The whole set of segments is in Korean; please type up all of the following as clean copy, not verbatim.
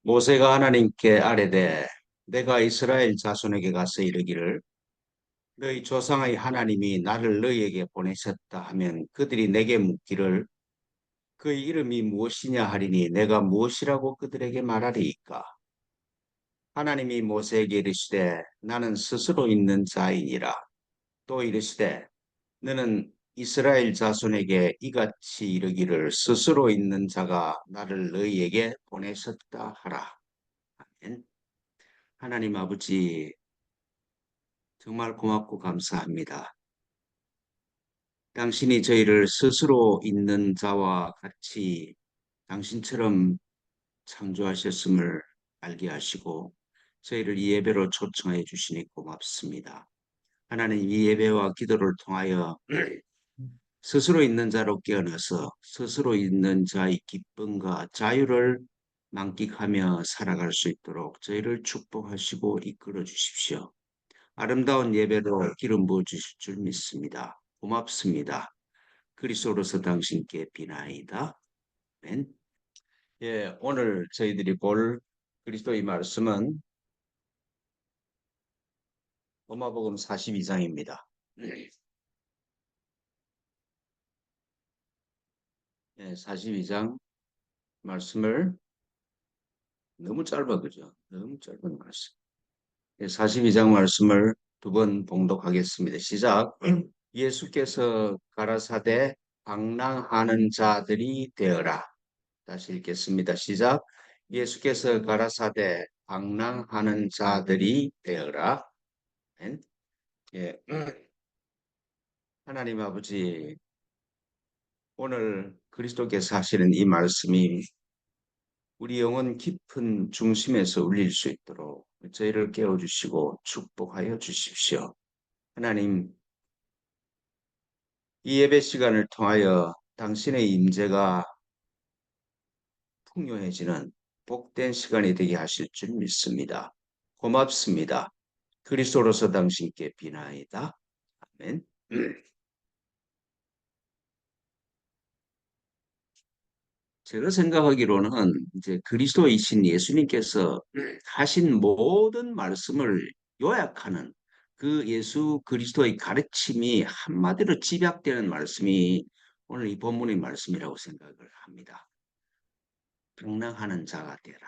모세가 하나님께 아뢰되 내가 이스라엘 자손에게 가서 이르기를 너희 조상의 하나님이 나를 너희에게 보내셨다 하면 그들이 내게 묻기를 그의 이름이 무엇이냐 하리니 내가 무엇이라고 그들에게 말하리이까. 하나님이 모세에게 이르시되 나는 스스로 있는 자이니라. 또 이르시되 너는 이스라엘 자손에게 이같이 이르기를 스스로 있는 자가 나를 너희에게 보내셨다 하라. 아멘. 하나님 아버지, 정말 고맙고 감사합니다. 당신이 저희를 스스로 있는 자와 같이 당신처럼 창조하셨음을 알게 하시고 저희를 이 예배로 초청해 주시니 고맙습니다. 하나님, 이 예배와 기도를 통하여 스스로 있는 자로 깨어나서 스스로 있는 자의 기쁨과 자유를 만끽하며 살아갈 수 있도록 저희를 축복하시고 이끌어 주십시오. 아름다운 예배로 기름 부어 주실 줄 믿습니다. 고맙습니다. 그리스도로서 당신께 비나이다. 아멘. 예, 오늘 저희들이 볼 그리스도의 말씀은 로마복음 42장입니다. 예, 42장 말씀을 너무 짧아 그죠? 너무 짧은 말씀. 예, 42장 말씀을 두 번 봉독하겠습니다. 시작. 예수께서 가라사대 방랑하는 자들이 되어라. 다시 읽겠습니다. 시작. 예수께서 가라사대 방랑하는 자들이 되어라. 아멘. 예. 하나님 아버지, 오늘 그리스도께서 하시는 이 말씀이 우리 영혼 깊은 중심에서 울릴 수 있도록 저희를 깨워주시고 축복하여 주십시오. 하나님, 이 예배 시간을 통하여 당신의 임재가 풍요해지는 복된 시간이 되게 하실 줄 믿습니다. 고맙습니다. 그리스도로서 당신께 비나이다. 아멘. 제가 생각하기로는 이제 그리스도이신 예수님께서 하신 모든 말씀을 요약하는 그 예수 그리스도의 가르침이 한마디로 집약되는 말씀이 오늘 이 본문의 말씀이라고 생각을 합니다. 평강하는 자가 되라.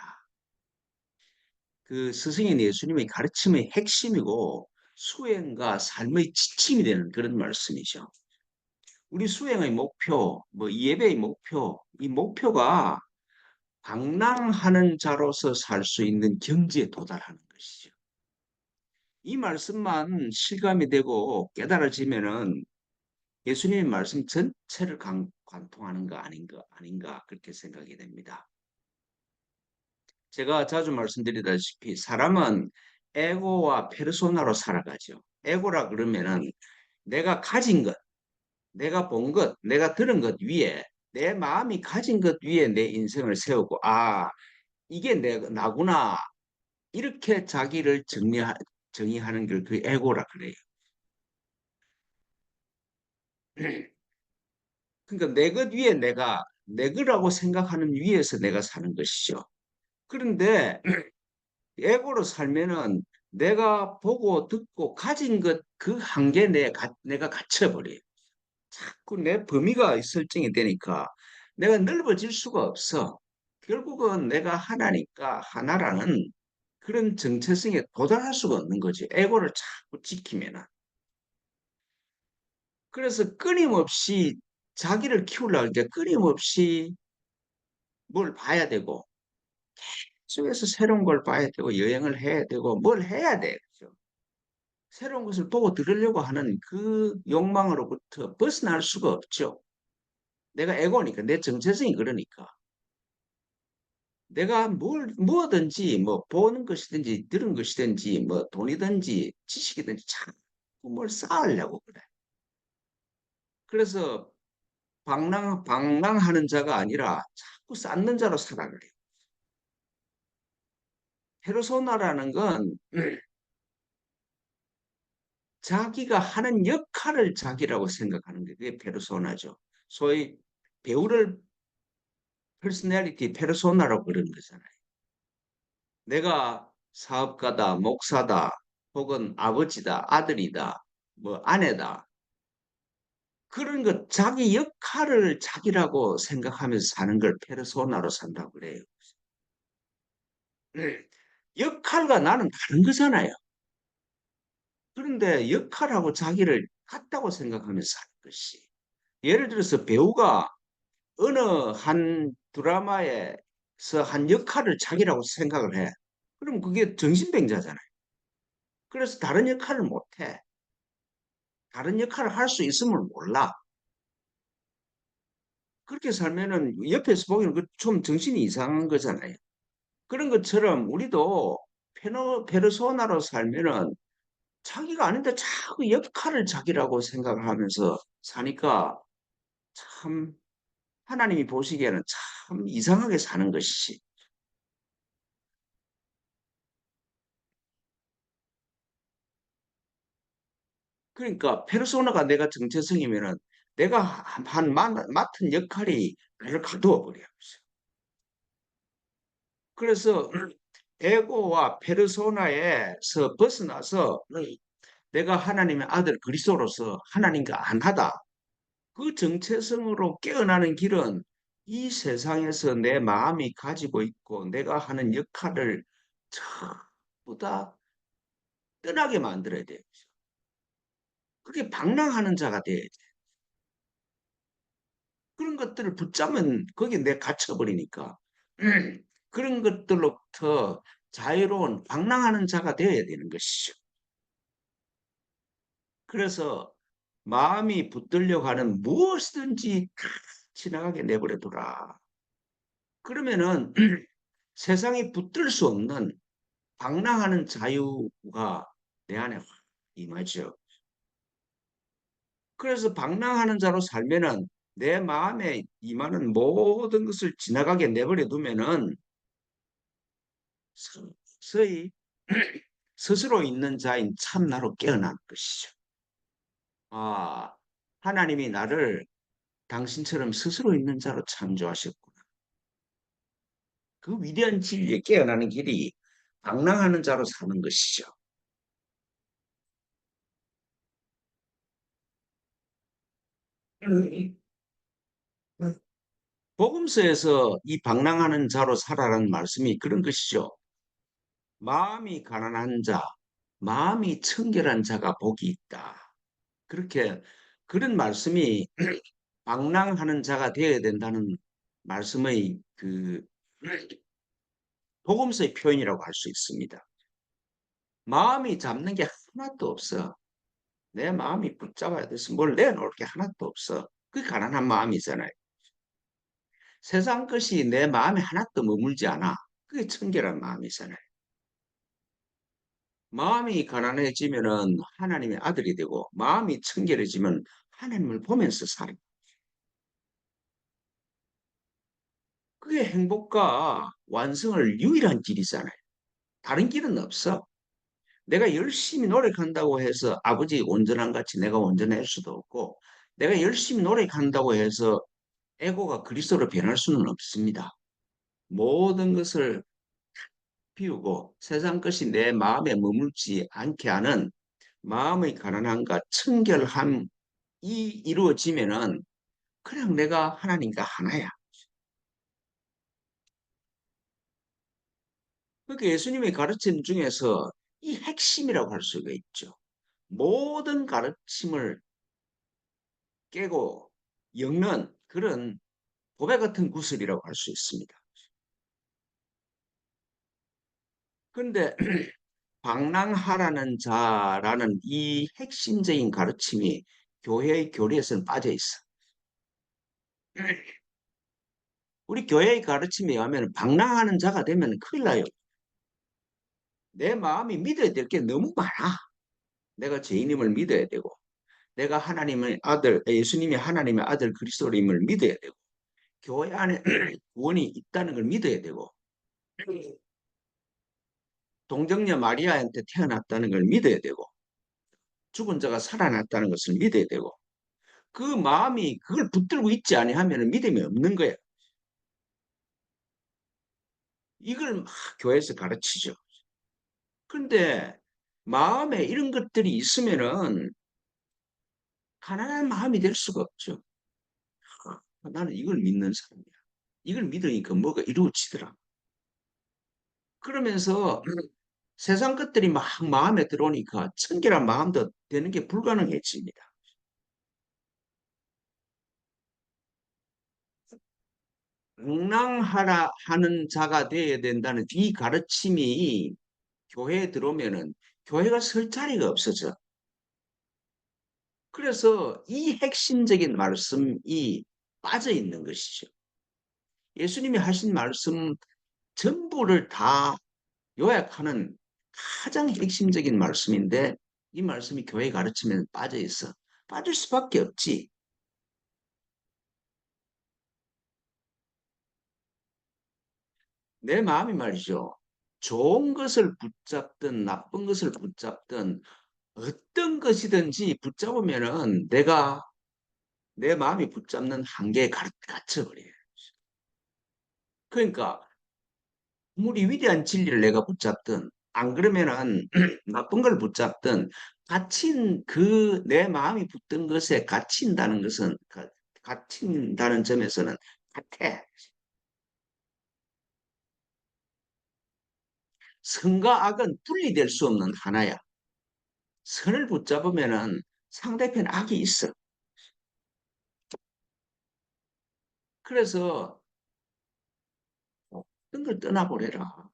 그 스승인 예수님의 가르침의 핵심이고 수행과 삶의 지침이 되는 그런 말씀이죠. 우리 수행의 목표, 뭐 예배의 목표, 이 목표가 방랑하는 자로서 살 수 있는 경지에 도달하는 것이죠. 이 말씀만 실감이 되고 깨달아지면은 예수님의 말씀 전체를 관통하는 거 아닌가 그렇게 생각이 됩니다. 제가 자주 말씀드리다시피 사람은 에고와 페르소나로 살아가죠. 에고라 그러면은 내가 가진 것, 내가 본 것, 내가 들은 것 위에 내 마음이 가진 것 위에 내 인생을 세우고 이게 나구나 이렇게 자기를 정의하는 걸 그 에고라 그래요. 그러니까 내 것 위에 내 거라고 생각하는 위에서 내가 사는 것이죠. 그런데 에고로 살면은 내가 보고 듣고 가진 것 그 한계 내가 갇혀버려요. 자꾸 내 범위가 설정이 되니까 내가 넓어질 수가 없어. 결국은 내가 하나니까 하나라는 그런 정체성에 도달할 수가 없는 거지. 에고를 자꾸 지키면은. 그래서 끊임없이 자기를 키우려고 하니까 끊임없이 뭘 봐야 되고 속에서 새로운 걸 봐야 되고 여행을 해야 되고 뭘 해야 돼. 그죠? 새로운 것을 보고 들으려고 하는 그 욕망으로부터 벗어날 수가 없죠. 내가 에고니까 내 정체성이 그러니까 내가 뭐든지 뭐 보는 것이든지 들은 것이든지 뭐 돈이든지 지식이든지 자꾸 뭘 쌓으려고 그래. 그래서 방랑하는 자가 아니라 자꾸 쌓는 자로 살아가요. 페르소나라는 건 자기가 하는 역할을 자기라고 생각하는 게 그게 페르소나죠. 소위 배우를 퍼스널리티 페르소나라고 그러는 거잖아요. 내가 사업가다, 목사다, 혹은 아버지다, 아들이다, 뭐 아내다. 그런 것, 자기 역할을 자기라고 생각하면서 사는 걸 페르소나로 산다고 그래요. 네. 역할과 나는 다른 거잖아요. 그런데 역할하고 자기를 같다고 생각하면서 사는 것이. 예를 들어서 배우가 어느 한 드라마에서 한 역할을 자기라고 생각을 해. 그럼 그게 정신병자잖아요. 그래서 다른 역할을 못 해. 다른 역할을 할 수 있음을 몰라. 그렇게 살면은 옆에서 보기에는 좀 정신이 이상한 거잖아요. 그런 것처럼 우리도 페르소나로 살면은 자기가 아닌데 자꾸 역할을 자기라고 생각을 하면서 사니까 참 하나님이 보시기에는 참 이상하게 사는 것이지. 그러니까 페르소나가 내가 정체성이면은 내가 맡은 역할이 나를 가두어 버려요. 그래서 에고와 페르소나에서 벗어나서 내가 하나님의 아들 그리스도로서 하나님과 안하다. 그 정체성으로 깨어나는 길은 이 세상에서 내 마음이 가지고 있고 내가 하는 역할을 전부 다 떠나게 만들어야 돼. 그게 방랑하는 자가 돼야 돼. 그런 것들을 붙잡으면 거기에 내 갇혀버리니까. 그런 것들로부터 자유로운 방랑하는 자가 되어야 되는 것이죠. 그래서 마음이 붙들려 가는 무엇이든지 다 지나가게 내버려 두라. 그러면은 세상이 붙들 수 없는 방랑하는 자유가 내 안에 확 임하죠. 그래서 방랑하는 자로 살면은 내 마음에 임하는 모든 것을 지나가게 내버려 두면은 서서히 스스로 있는 자인 참나로 깨어난 것이죠. 아, 하나님이 나를 당신처럼 스스로 있는 자로 창조하셨구나. 그 위대한 진리에 깨어나는 길이 방랑하는 자로 사는 것이죠. 복음서에서 이 방랑하는 자로 살아라는 말씀이 그런 것이죠. 마음이 가난한 자, 마음이 청결한 자가 복이 있다. 그렇게 그런 말씀이 방랑하는 자가 되어야 된다는 말씀의 그 복음서의 표현이라고 할 수 있습니다. 마음이 잡는 게 하나도 없어. 내 마음이 붙잡아야 돼서 뭘 내놓을 게 하나도 없어. 그게 가난한 마음이잖아요. 세상 것이 내 마음에 하나도 머물지 않아. 그게 청결한 마음이잖아요. 마음이 가난해지면은 하나님의 아들이 되고 마음이 청결해지면 하나님을 보면서 살아. 그게 행복과 완성을 유일한 길이잖아요. 다른 길은 없어. 내가 열심히 노력한다고 해서 아버지 온전한 같이 내가 온전할 수도 없고 내가 열심히 노력한다고 해서 에고가 그리스도로 변할 수는 없습니다. 모든 것을 비우고 세상 것이 내 마음에 머물지 않게 하는 마음의 가난함과 청결함이 이루어지면은 그냥 내가 하나님과 하나야. 그러니까 예수님의 가르침 중에서 이 핵심이라고 할 수가 있죠. 모든 가르침을 깨고 엮는 그런 보배 같은 구슬이라고 할 수 있습니다. 그런데 방랑하라는 자라는 이 핵심적인 가르침이 교회의 교리에서는 빠져 있어. 우리 교회의 가르침에 의하면 방랑하는 자가 되면 큰일 나요. 내 마음이 믿어야 될 게 너무 많아. 내가 죄인임을 믿어야 되고, 내가 하나님의 아들, 예수님이 하나님의 아들 그리스도임을 믿어야 되고, 교회 안에 구원이 있다는 걸 믿어야 되고, 동정녀 마리아한테 태어났다는 걸 믿어야 되고, 죽은 자가 살아났다는 것을 믿어야 되고, 그 마음이 그걸 붙들고 있지 아니하면 믿음이 없는 거야. 이걸 막 교회에서 가르치죠. 그런데 마음에 이런 것들이 있으면은 가난한 마음이 될 수가 없죠. 나는 이걸 믿는 사람이야. 이걸 믿으니까 뭐가 이루어지더라. 그러면서 세상 것들이 막 마음에 들어오니까 청결한 마음도 되는 게 불가능해집니다. 명랑하라 하는 자가 되어야 된다는 이 가르침이 교회에 들어오면은 교회가 설 자리가 없어져. 그래서 이 핵심적인 말씀이 빠져 있는 것이죠. 예수님이 하신 말씀 전부를 다 요약하는 가장 핵심적인 말씀인데 이 말씀이 교회 가르치면 빠져 있어. 빠질 수밖에 없지. 내 마음이 말이죠. 좋은 것을 붙잡든 나쁜 것을 붙잡든 어떤 것이든지 붙잡으면은 내가 내 마음이 붙잡는 한계에 갇혀버려요. 그러니까 아무리 위대한 진리를 내가 붙잡든 안 그러면은 나쁜 걸 붙잡든 갇힌 그 내 마음이 붙든 것에 갇힌다는 것은 갇힌다는 점에서는 같아. 선과 악은 분리될 수 없는 하나야. 선을 붙잡으면은 상대편 악이 있어. 그래서 어떤 걸 떠나보래라.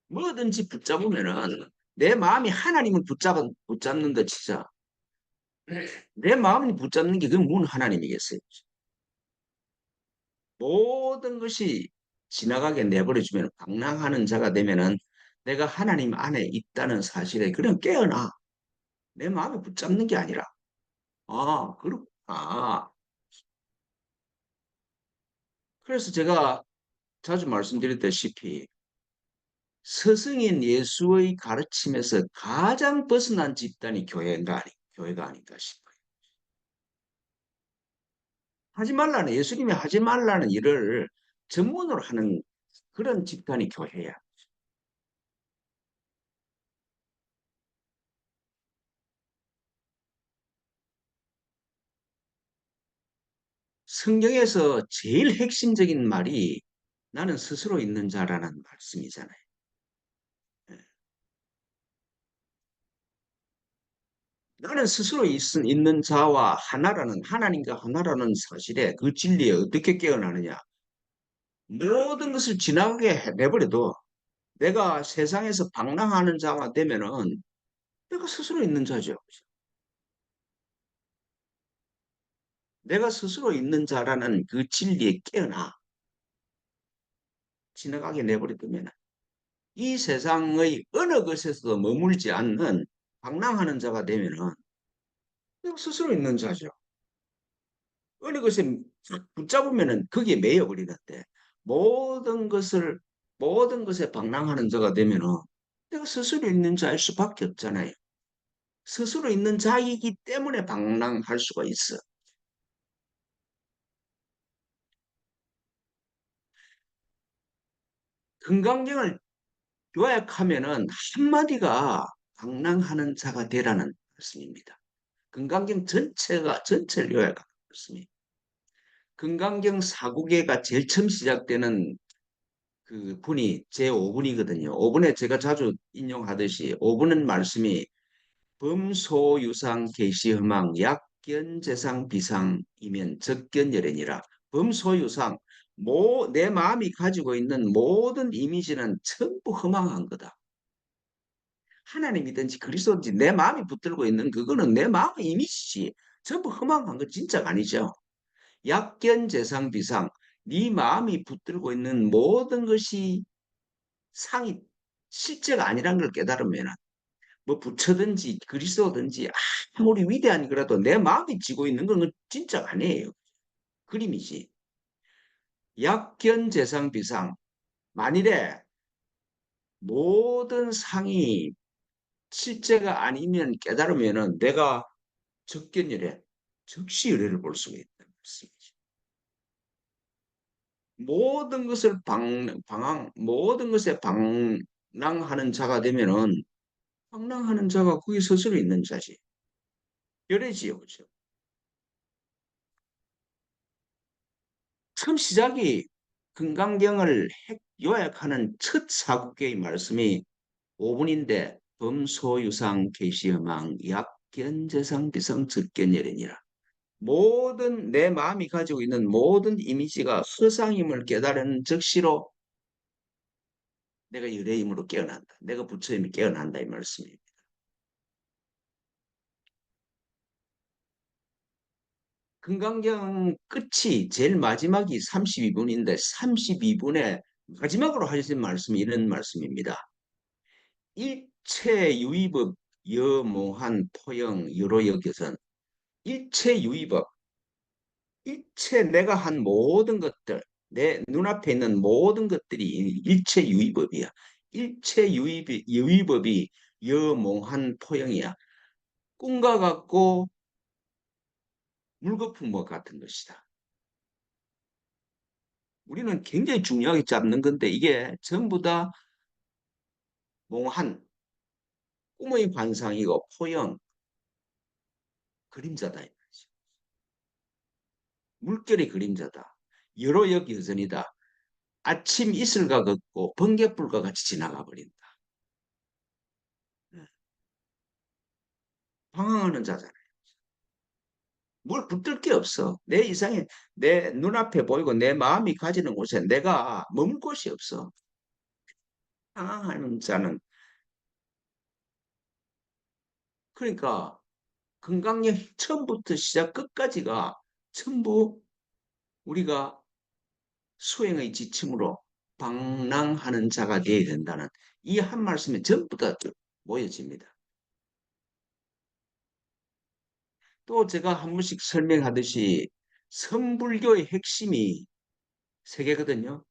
뭐든지 붙잡으면은 내 마음이 하나님을 붙잡는 데 치자. 내 마음이 붙잡는 게 그건 문 하나님이겠어요. 모든 것이 지나가게 내버려주면 방랑하는 자가 되면은 내가 하나님 안에 있다는 사실에 그냥 깨어나. 내 마음이 붙잡는 게 아니라. 아, 그렇구나. 그래서 제가 자주 말씀드렸다시피 스승인 예수의 가르침에서 가장 벗어난 집단이 교회가 아닌가 싶어요. 예수님이 하지 말라는 일을 전문으로 하는 그런 집단이 교회야. 성경에서 제일 핵심적인 말이 나는 스스로 있는 자라는 말씀이잖아요. 예. 나는 스스로 있는 자와 하나님과 하나라는 사실에 그 진리에 어떻게 깨어나느냐. 모든 것을 지나가게 내버려도 내가 세상에서 방랑하는 자가 되면은 내가 스스로 있는 자죠. 내가 스스로 있는 자라는 그 진리에 깨어나 지나가게 내버려두면 이 세상의 어느 것에서도 머물지 않는 방랑하는 자가 되면은 내가 스스로 있는 자죠. 어느 것에 붙잡으면은 거기에 매여 버리는데 모든 것을 모든 것에 방랑하는 자가 되면은 내가 스스로 있는 자일 수밖에 없잖아요. 스스로 있는 자이기 때문에 방랑할 수가 있어. 금강경을 요약하면은 한마디가 방랑하는 자가 되라는 말씀입니다. 금강경 전체를 요약하는 말씀입니다. 금강경 사국에가 제일 처음 시작되는 그 분이 제5분이거든요. 5분에 제가 자주 인용하듯이 5분은 말씀이 범소유상 계시허망 약견재상 비상이면 적견열애니라. 범소유상 내 마음이 가지고 있는 모든 이미지는 전부 허망한 거다. 하나님이든지 그리스도든지 내 마음이 붙들고 있는 그거는 내 마음의 이미지지. 전부 허망한 거 진짜가 아니죠. 약견재상 비상 네 마음이 붙들고 있는 모든 것이 상이 실제가 아니란 걸 깨달으면 뭐 부처든지 그리스도든지 아무리 위대한 거라도 내 마음이 쥐고 있는 건 진짜가 아니에요. 그림이지. 약견재상 비상 만일에 모든 상이 실제가 아니면 깨달으면은 내가 적견열애, 적시열애를 볼 수가 있다는 말씀이죠. 모든 것을 모든 것에 방랑하는 자가 되면은 방랑하는 자가 거기 스스로 있는 자지. 열애지요, 그죠? 처음 시작이 금강경을 요약하는 첫 사국계의 말씀이 5분인데 범소유상 계시여망 약견재상 비상 즉견열이니라. 모든 내 마음이 가지고 있는 모든 이미지가 허상임을 깨달은 즉시로 내가 유래임으로 깨어난다. 내가 부처임이 깨어난다 이 말씀입니다. 금강경 끝이 제일 마지막이 32분인데 32분에 마지막으로 하신 말씀이 이런 말씀입니다. 일체유의법 여모한 포영 유로역에선 일체유의법 일체 내가 한 모든 것들 내 눈앞에 있는 모든 것들이 일체유의법이야. 일체유의법이 여모한 포영이야. 꿈과 같고 물거품과 뭐 같은 것이다. 우리는 굉장히 중요하게 잡는 건데 이게 전부 다 몽한 꿈의 관상이고 포영 그림자다. 물결의 그림자다. 여러 역 여전이다. 아침 이슬과 같고 번개불과 같이 지나가 버린다. 방황하는 자잖아요. 뭘 붙들 게 없어. 내 이상에 내 눈앞에 보이고 내 마음이 가지는 곳에 내가 머물 곳이 없어. 방황하는 자는 그러니까 건강력 처음부터 시작 끝까지가 전부 우리가 수행의 지침으로 방랑하는 자가 되어야 된다는 이 한 말씀에 전부 다 모여집니다. 또 제가 한 번씩 설명하듯이 선불교의 핵심이 세 개거든요.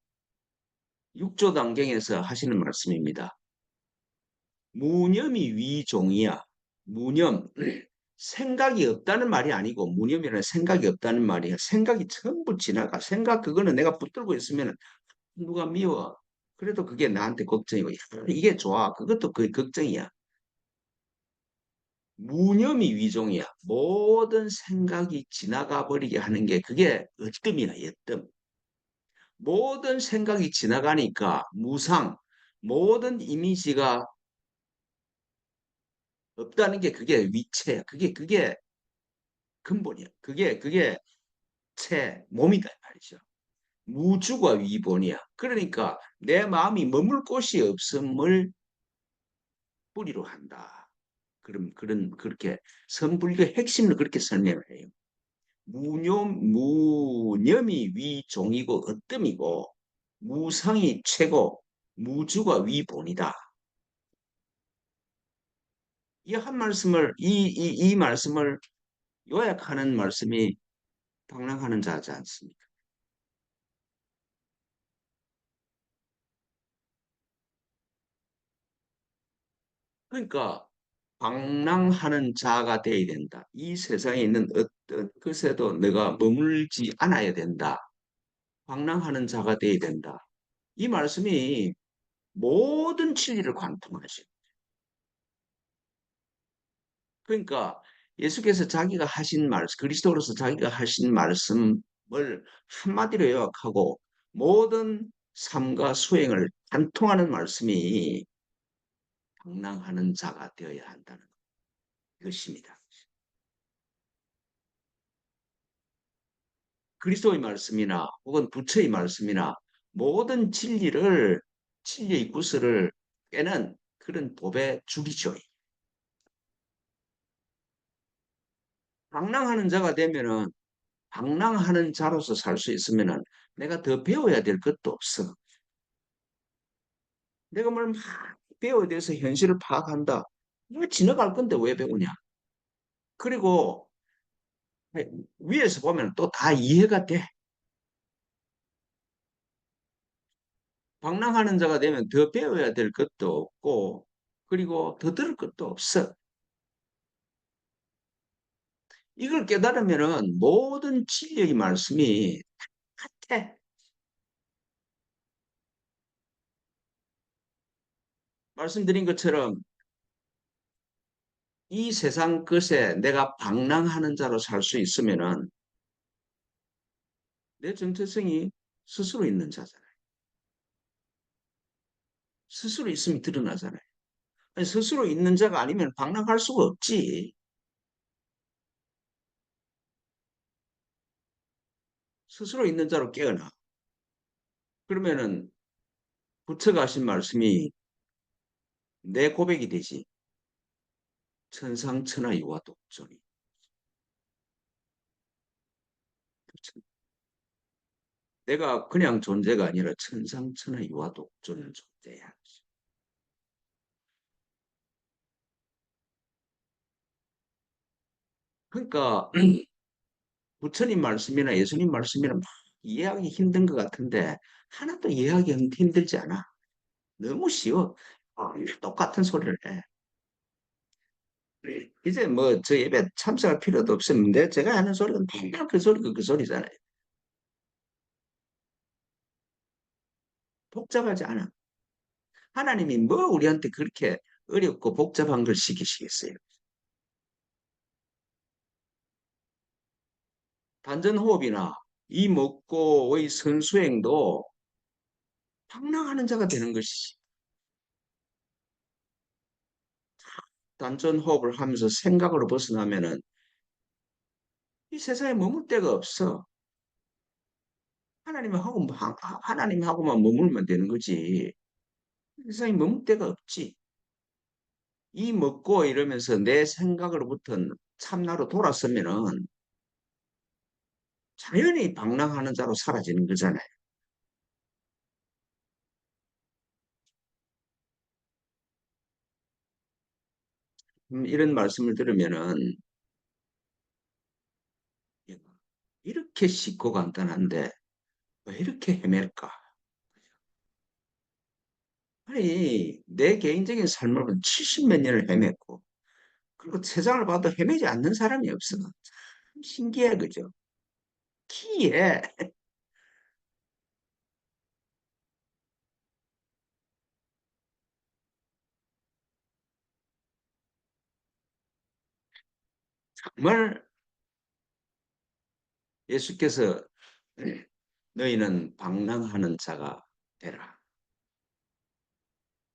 육조단경에서 하시는 말씀입니다. 무념이 위종이야. 무념. 생각이 없다는 말이 아니고 무념이라는 생각이 없다는 말이야. 생각이 전부 지나가. 생각 그거는 내가 붙들고 있으면 누가 미워. 그래도 그게 나한테 걱정이고 야, 이게 좋아. 그것도 거의 걱정이야. 무념이 위종이야. 모든 생각이 지나가 버리게 하는 게 그게 으뜸이야. 으뜸. 모든 생각이 지나가니까 무상, 모든 이미지가 없다는 게 그게 위체야. 그게 근본이야. 그게 몸이다 말이죠. 무주가 위본이야. 그러니까 내 마음이 머물 곳이 없음을 뿌리로 한다. 그렇게 선불교 핵심을 그렇게 설명을 해요. 무념이 위종이고 으뜸이고 무상이 최고, 무주가 위본이다. 이 한 말씀을 이 말씀을 요약하는 말씀이 방랑하는 자지 않습니까? 그러니까 방랑하는 자가 되어야 된다. 이 세상에 있는 어떤 것에도 내가 머물지 않아야 된다. 방랑하는 자가 되어야 된다. 이 말씀이 모든 진리를 관통하죠. 그러니까 예수께서 자기가 하신 말씀, 그리스도로서 자기가 하신 말씀을 한마디로 요약하고 모든 삶과 수행을 관통하는 말씀이 방랑하는 자가 되어야 한다는 것입니다. 그리스도의 말씀이나 혹은 부처의 말씀이나 모든 진리의 구슬을 깨는 그런 법의 주기죠. 방랑하는 자가 되면은 방랑하는 자로서 살 수 있으면은 내가 더 배워야 될 것도 없어. 내가 뭘 막 배워야 돼서 현실을 파악한다. 이거 지나갈 건데 왜 배우냐? 그리고 위에서 보면 또 다 이해가 돼. 방랑하는 자가 되면 더 배워야 될 것도 없고, 그리고 더 들을 것도 없어. 이걸 깨달으면은 모든 진리의 말씀이 같아. 말씀드린 것처럼 이 세상 것에 내가 방랑하는 자로 살 수 있으면은 내 정체성이 스스로 있는 자잖아요. 스스로 있음이 드러나잖아요. 아니, 스스로 있는 자가 아니면 방랑할 수가 없지. 스스로 있는 자로 깨어나. 그러면은 부처가 하신 말씀이 내 고백이 되지. 천상천하 유화 독존이. 내가 그냥 존재가 아니라 천상천하 유화 독존의 존재야. 그러니까 부처님 말씀이나 예수님 말씀이나 막 이해하기 힘든 것 같은데 하나도 이해하기 힘들지 않아. 너무 쉬워. 똑같은 소리를 해. 이제 뭐 저 예배 참석할 필요도 없었는데 제가 하는 소리는 맨날 그 소리가 그 소리잖아요. 복잡하지 않아. 하나님이 뭐 우리한테 그렇게 어렵고 복잡한 걸 시키시겠어요. 단전호흡이나 이 먹고의 선수행도 방랑하는 자가 되는 것이지. 단전호흡을 하면서 생각으로 벗어나면은 이 세상에 머물 데가 없어. 하나님하고만 머물면 되는 거지. 세상에 머물 데가 없지. 이 먹고 이러면서 내 생각으로부터 참나로 돌아서면은 자연히 방랑하는 자로 사라지는 거잖아요. 이런 말씀을 들으면은 이렇게 쉽고 간단한데 왜 이렇게 헤맬까? 아니, 내 개인적인 삶을 70몇 년을 헤맸고, 그리고 세상을 봐도 헤매지 않는 사람이 없어. 참 신기해, 그죠? 기에 정말 예수께서 너희는 방랑하는 자가 되라.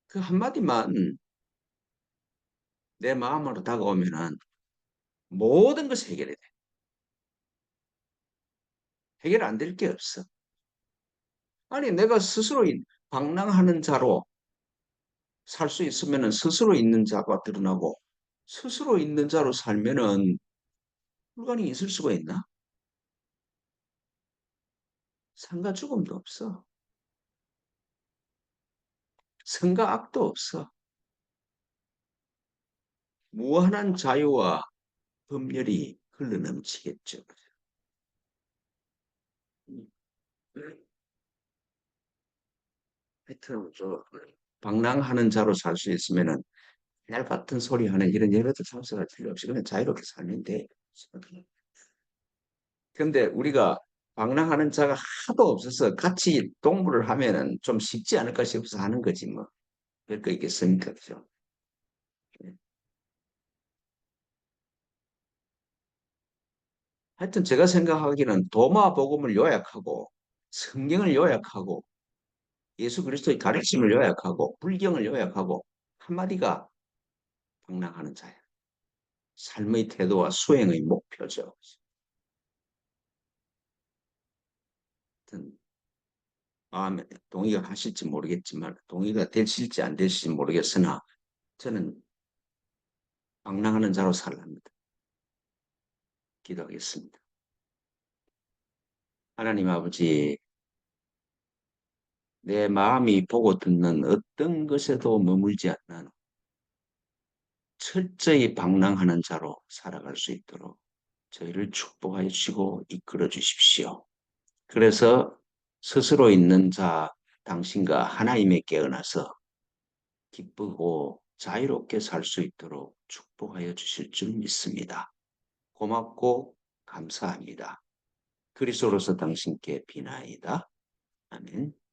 그 한마디만 내 마음으로 다가오면은 모든 것이 해결이 돼. 해결 안 될 게 없어. 아니, 내가 스스로 방랑하는 자로 살 수 있으면은 스스로 있는 자가 드러나고, 스스로 있는 자로 살면은 불가능이 있을 수가 있나? 상과 죽음도 없어. 선과 악도 없어. 무한한 자유와 법률이 흘러넘치겠죠. 하여튼 방랑하는 자로 살 수 있으면은 날 같은 소리 하는 이런 예배도 참석할 필요 없이 그냥 자유롭게 살면 돼. 근데 우리가 방랑하는 자가 하도 없어서 같이 동무를 하면은 좀 쉽지 않을까 싶어서 하는 거지 뭐. 별거 있겠습니까? 그죠? 예. 하여튼 제가 생각하기는 도마 복음을 요약하고 성경을 요약하고 예수 그리스도의 가르침을 요약하고 불경을 요약하고 한마디가 방랑하는 자야. 삶의 태도와 수행의 목표죠. 하여튼 마음에 동의가 하실지 모르겠지만 동의가 되실지 안 되실지 모르겠으나 저는 방랑하는 자로 살랍니다. 기도하겠습니다. 하나님 아버지, 내 마음이 보고 듣는 어떤 것에도 머물지 않는 철저히 방랑하는 자로 살아갈 수 있도록 저희를 축복하여 주시고 이끌어 주십시오. 그래서 스스로 있는 자 당신과 하나님에 깨어나서 기쁘고 자유롭게 살 수 있도록 축복하여 주실 줄 믿습니다. 고맙고 감사합니다. 그리스도로서 당신께 비나이다. 아멘.